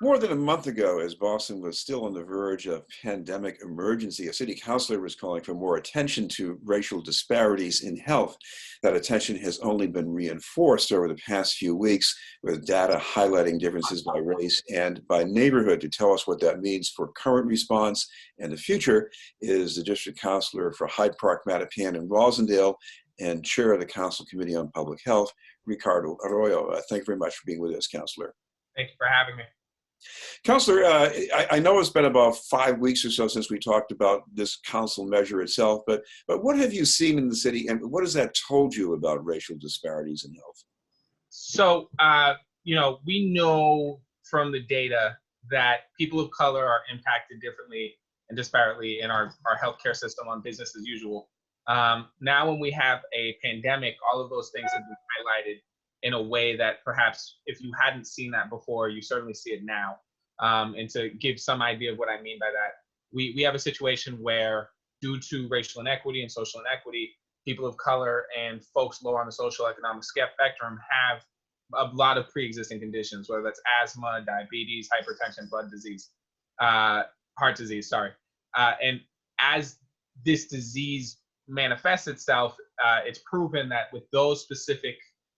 More than a month ago, as Boston was still on the verge of pandemic emergency, a city councilor was calling for more attention to racial disparities in health. That attention has only been reinforced over the past few weeks with data highlighting differences by race and by neighborhood. To tell us what that means for current response and the future is the district councilor for Hyde Park, Mattapan, and Rosendale, and chair of the Council Committee on Public Health, Ricardo Arroyo. Thank you very much for being with us, Councilor. Thank you for having me. Councilor, I know it's been about 5 weeks or so since we talked about this council measure itself, but what have you seen in the city, and what has that told you about racial disparities in health? So, we know from the data that people of color are impacted differently and disparately in our healthcare system on business as usual. Now, when we have a pandemic, all of those things have been highlighted in a way that perhaps if you hadn't seen that before, you certainly see it now. And to give some idea of what I mean by that, we have a situation where, due to racial inequity and social inequity, people of color and folks lower on the social economic spectrum have a lot of pre-existing conditions, whether that's asthma, diabetes, hypertension, heart disease, sorry. And as this disease manifests itself, it's proven that with those specific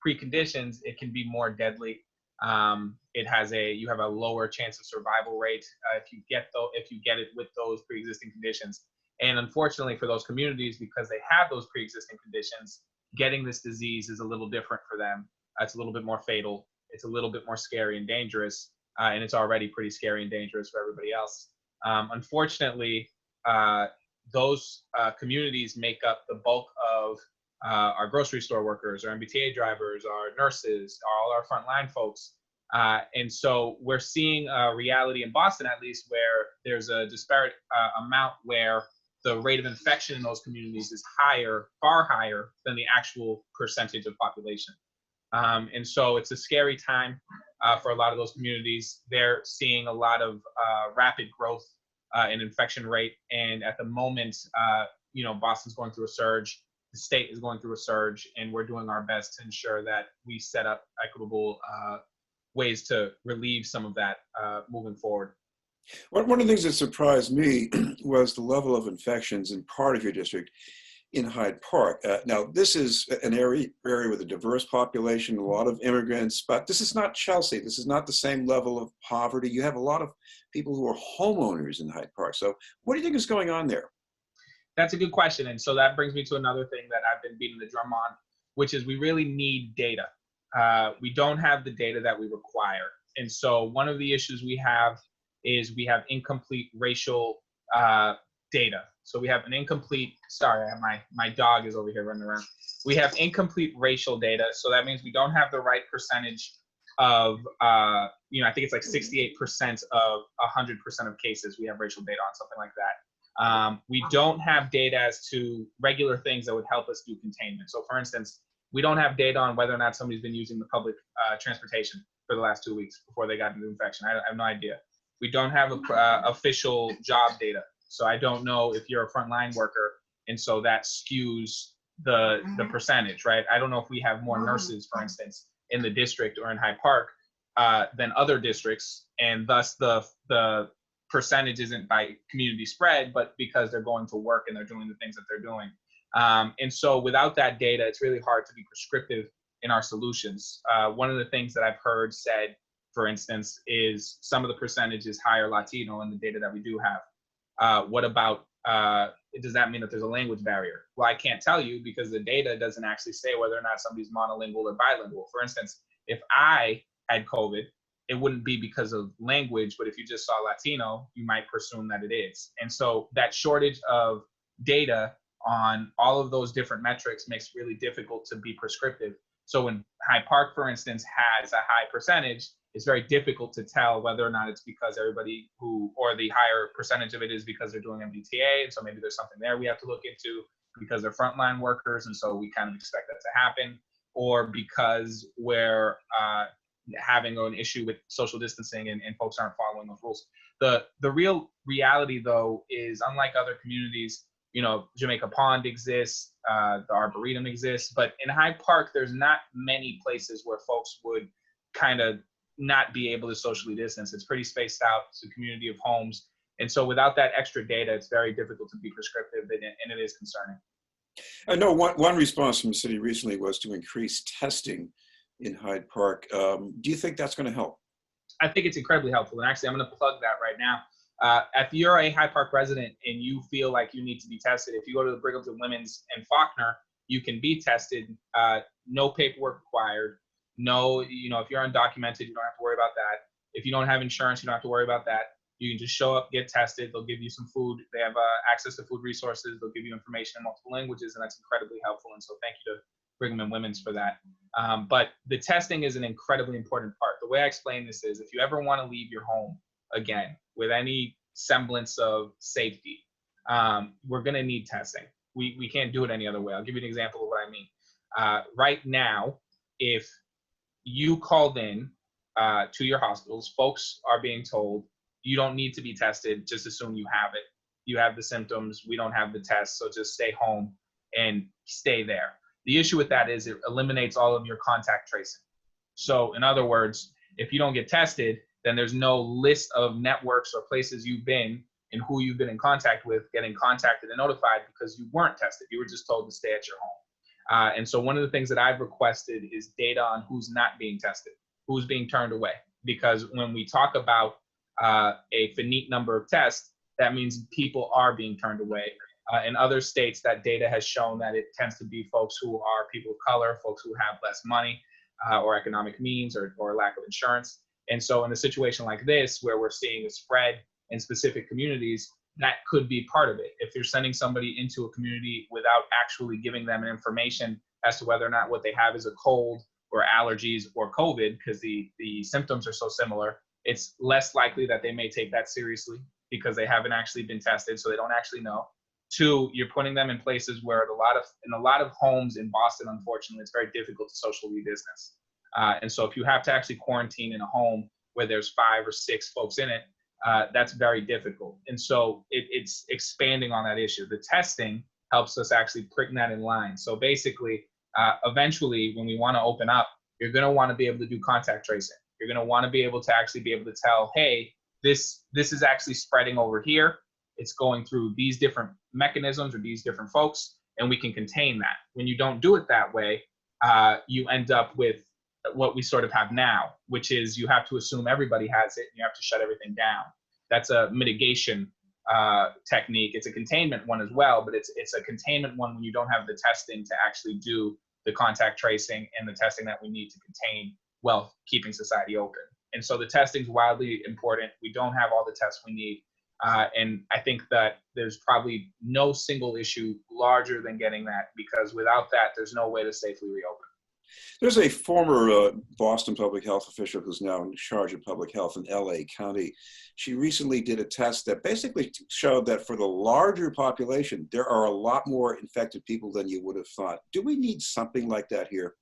preconditions, it can be more deadly. You have a lower chance of survival rate if you get it with those pre-existing conditions. And unfortunately for those communities, because they have those pre-existing conditions, getting this disease is a little different for them. It's a little bit more fatal. It's a little bit more scary and dangerous, and it's already pretty scary and dangerous for everybody else. Unfortunately, those communities make up the bulk of our grocery store workers, our MBTA drivers, our nurses, all our frontline folks. And so we're seeing a reality in Boston, at least, where there's a disparate amount where the rate of infection in those communities is higher, far higher than the actual percentage of population. And so it's a scary time for a lot of those communities. They're seeing a lot of rapid growth in infection rate. And at the moment, Boston's going through a surge. The state is going through a surge, and we're doing our best to ensure that we set up equitable ways to relieve some of that moving forward. One of the things that surprised me was the level of infections in part of your district in Hyde Park. Now, this is an area with a diverse population, a lot of immigrants, but this is not Chelsea. This is not the same level of poverty. You have a lot of people who are homeowners in Hyde Park. So what do you think is going on there? That's a good question. And so that brings me to another thing that I've been beating the drum on, which is we really need data. We don't have the data that we require. And so one of the issues we have is we have incomplete racial data. So we have an incomplete, sorry, my dog is over here running around. We have incomplete racial data. So that means we don't have the right percentage of, I think it's like 68% of 100% of cases we have racial data on, something like that. We don't have data as to regular things that would help us do containment. So for instance, we don't have data on whether or not somebody's been using the public transportation for the last 2 weeks before they got into infection. I have no idea. We don't have official job data. So I don't know if you're a frontline worker, and so that skews the percentage, right? I don't know if we have more nurses, for instance, in the district or in Hyde Park than other districts, and thus the percentage isn't by community spread, but because they're going to work and they're doing the things that they're doing. And so without that data, it's really hard to be prescriptive in our solutions. One of the things that I've heard said, for instance, is some of the percentage is higher Latino in the data that we do have. What about, does that mean that there's a language barrier? Well, I can't tell you because the data doesn't actually say whether or not somebody's monolingual or bilingual. For instance, if I had COVID, it wouldn't be because of language, but if you just saw Latino, you might presume that it is. And so that shortage of data on all of those different metrics makes it really difficult to be prescriptive. So when Hyde Park, for instance, has a high percentage, it's very difficult to tell whether or not it's because or the higher percentage of it is because they're doing MBTA. And so maybe there's something there we have to look into because they're frontline workers. And so we kind of expect that to happen, or because we're having an issue with social distancing and folks aren't following those rules. The real reality, though, is unlike other communities, Jamaica Pond exists, the Arboretum exists, but in Hyde Park, there's not many places where folks would kind of not be able to socially distance. It's pretty spaced out. It's a community of homes. And so without that extra data, it's very difficult to be prescriptive, and it is concerning. I know one response from the city recently was to increase testing in Hyde Park. Do you think that's going to help? I think it's incredibly helpful. And actually, I'm going to plug that right now. If you're a Hyde Park resident and you feel like you need to be tested, if you go to the Brigham Women's and Faulkner, you can be tested. No paperwork required. No, if you're undocumented, you don't have to worry about that. If you don't have insurance, you don't have to worry about that. You can just show up, get tested. They'll give you some food. They have access to food resources. They'll give you information in multiple languages, and that's incredibly helpful. And so thank you to Brigham and Women's for that. But the testing is an incredibly important part. The way I explain this is, if you ever want to leave your home again with any semblance of safety, we're going to need testing. We can't do it any other way. I'll give you an example of what I mean. Right now, if you called in to your hospitals, folks are being told, you don't need to be tested, just assume you have it. You have the symptoms, we don't have the test, so just stay home and stay there. The issue with that is it eliminates all of your contact tracing. So in other words, if you don't get tested, then there's no list of networks or places you've been and who you've been in contact with getting contacted and notified because you weren't tested. You were just told to stay at your home. And so one of the things that I've requested is data on who's not being tested, who's being turned away. Because when we talk about a finite number of tests, that means people are being turned away. In other states, that data has shown that it tends to be folks who are people of color, folks who have less money or economic means or lack of insurance. And so in a situation like this, where we're seeing a spread in specific communities, that could be part of it. If you're sending somebody into a community without actually giving them information as to whether or not what they have is a cold or allergies or COVID, because the symptoms are so similar, it's less likely that they may take that seriously because they haven't actually been tested, so they don't actually know. Two, you're putting them in places where in a lot of homes in Boston, unfortunately, it's very difficult to socially distance. And so if you have to actually quarantine in a home where there's 5 or 6 folks in it, that's very difficult. And so it's expanding on that issue. The testing helps us actually bring that in line. So basically, eventually, when we want to open up, you're going to want to be able to do contact tracing. You're going to want to be able to tell, hey, this is actually spreading over here. It's going through these different mechanisms or these different folks, and we can contain that. When you don't do it that way, you end up with what we sort of have now, which is you have to assume everybody has it and you have to shut everything down. That's a mitigation technique. It's a containment one as well, but it's a containment one when you don't have the testing to actually do the contact tracing and the testing that we need to contain while keeping society open. And so the testing is wildly important. We don't have all the tests we need. And I think that there's probably no single issue larger than getting that, because without that, there's no way to safely reopen. There's a former Boston public health official who's now in charge of public health in LA County. She recently did a test that basically showed that for the larger population, there are a lot more infected people than you would have thought. Do we need something like that here?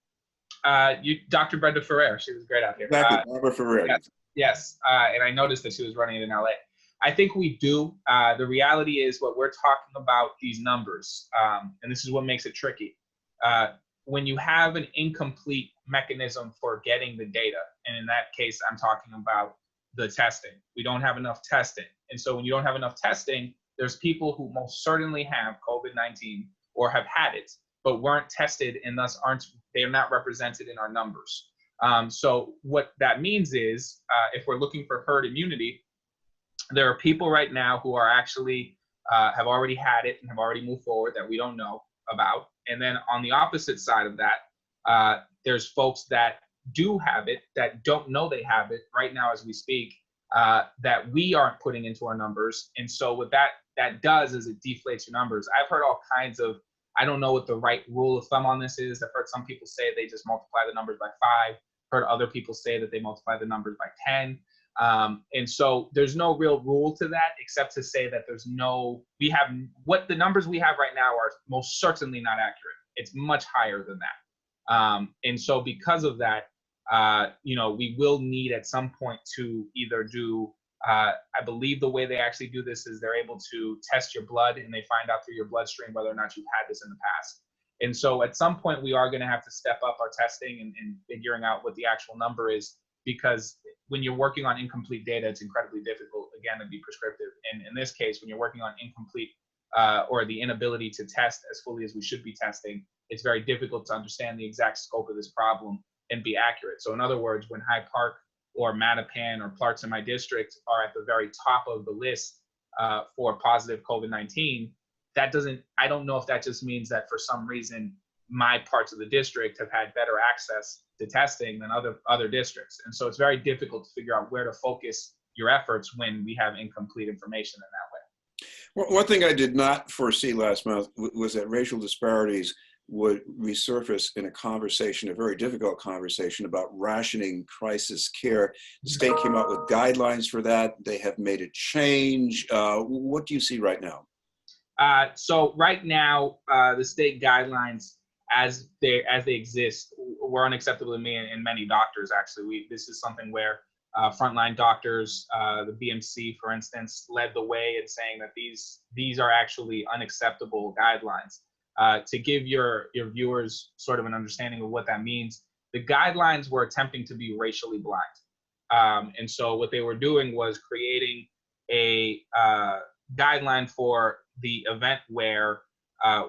Dr. Brenda Ferrer, she was great out here. Exactly, Barbara Ferrer. Yes. And I noticed that she was running it in LA. I think we do. The reality is what we're talking about, these numbers, and this is what makes it tricky. When you have an incomplete mechanism for getting the data, and in that case, I'm talking about the testing. We don't have enough testing. And so when you don't have enough testing, there's people who most certainly have COVID-19 or have had it, but weren't tested and thus they're not represented in our numbers. So what that means is if we're looking for herd immunity, there are people right now who are actually have already had it and have already moved forward that we don't know about. And then on the opposite side of that, there's folks that do have it, that don't know they have it right now as we speak, that we aren't putting into our numbers. And so what that does is it deflates your numbers. I've heard all kinds of, I don't know what the right rule of thumb on this is. I've heard some people say they just multiply the numbers by 5. Heard other people say that they multiply the numbers by 10. And so there's no real rule to that, except to say that what the numbers we have right now are most certainly not accurate. It's much higher than that. And so because of that, we will need at some point to either do, I believe the way they actually do this is they're able to test your blood and they find out through your bloodstream whether or not you've had this in the past. And so at some point we are going to have to step up our testing and figuring out what the actual number is. because when you're working on incomplete data, it's incredibly difficult, again, to be prescriptive. And in this case, when you're working on incomplete or the inability to test as fully as we should be testing, it's very difficult to understand the exact scope of this problem and be accurate. So in other words, when Hyde Park or Mattapan or parts in my district are at the very top of the list for positive COVID-19, I don't know if that just means that for some reason my parts of the district have had better access to testing than other districts. And so it's very difficult to figure out where to focus your efforts when we have incomplete information in that way. Well, one thing I did not foresee last month was that racial disparities would resurface in a conversation, a very difficult conversation about rationing crisis care. The state came out with guidelines for that. They have made a change. What do you see right now? So right now, the state guidelines as they exist were unacceptable to me and many doctors. Actually, this is something where frontline doctors, the BMC, for instance, led the way in saying that these are actually unacceptable guidelines. To give your viewers sort of an understanding of what that means, the guidelines were attempting to be racially blind. And so what they were doing was creating a guideline for the event where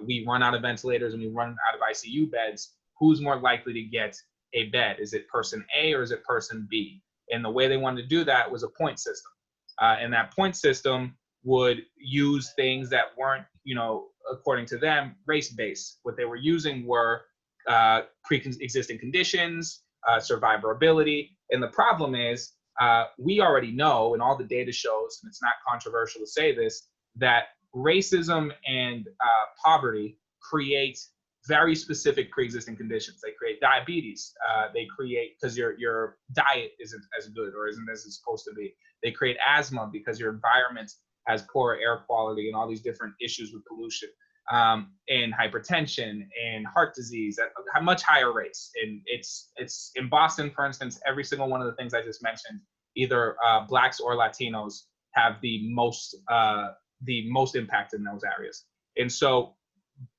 we run out of ventilators and we run out of ICU beds. Who's more likely to get a bed? Is it person A or is it person B? And the way they wanted to do that was a point system. And that point system would use things that weren't, according to them, race-based. What they were using were pre-existing conditions, survivability. And the problem is, we already know, and all the data shows, and it's not controversial to say this, that racism and poverty create very specific pre-existing conditions. They create diabetes. They create, because your diet isn't as good or isn't as it's supposed to be. They create asthma because your environment has poor air quality and all these different issues with pollution, and hypertension and heart disease at much higher rates. And it's in Boston, for instance, every single one of the things I just mentioned, either Blacks or Latinos have the most impact in those areas. And so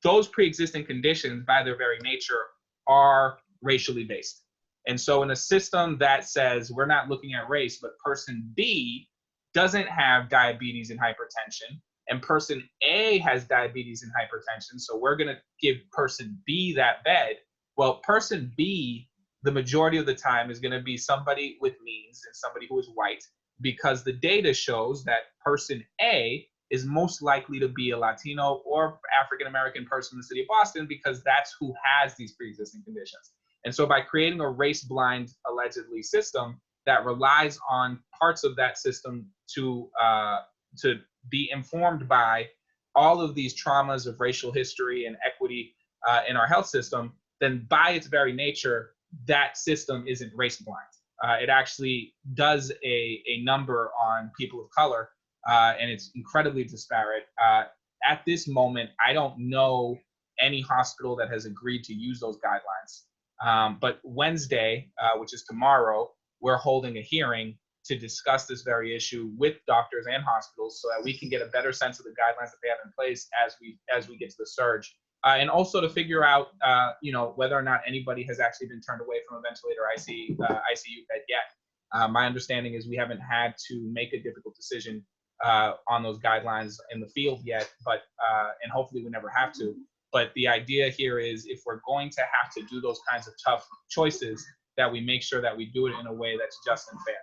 those pre-existing conditions, by their very nature, are racially based. And so in a system that says we're not looking at race, but person B doesn't have diabetes and hypertension, and person A has diabetes and hypertension, so we're going to give person B that bed. Well, person B, the majority of the time, is going to be somebody with means and somebody who is white, because the data shows that person A is most likely to be a Latino or African-American person in the city of Boston, because that's who has these pre-existing conditions. And so by creating a race-blind, allegedly, system that relies on parts of that system to be informed by all of these traumas of racial history and equity in our health system, then by its very nature, that system isn't race-blind. It actually does a number on people of color, and it's incredibly disparate. At this moment, I don't know any hospital that has agreed to use those guidelines. But Wednesday, which is tomorrow, we're holding a hearing to discuss this very issue with doctors and hospitals so that we can get a better sense of the guidelines that they have in place as we get to the surge. And also to figure out, whether or not anybody has actually been turned away from a ventilator ICU bed yet. My understanding is we haven't had to make a difficult decision on those guidelines in the field yet, but and hopefully we never have to. But the idea here is, if we're going to have to do those kinds of tough choices, that we make sure that we do it in a way that's just and fair.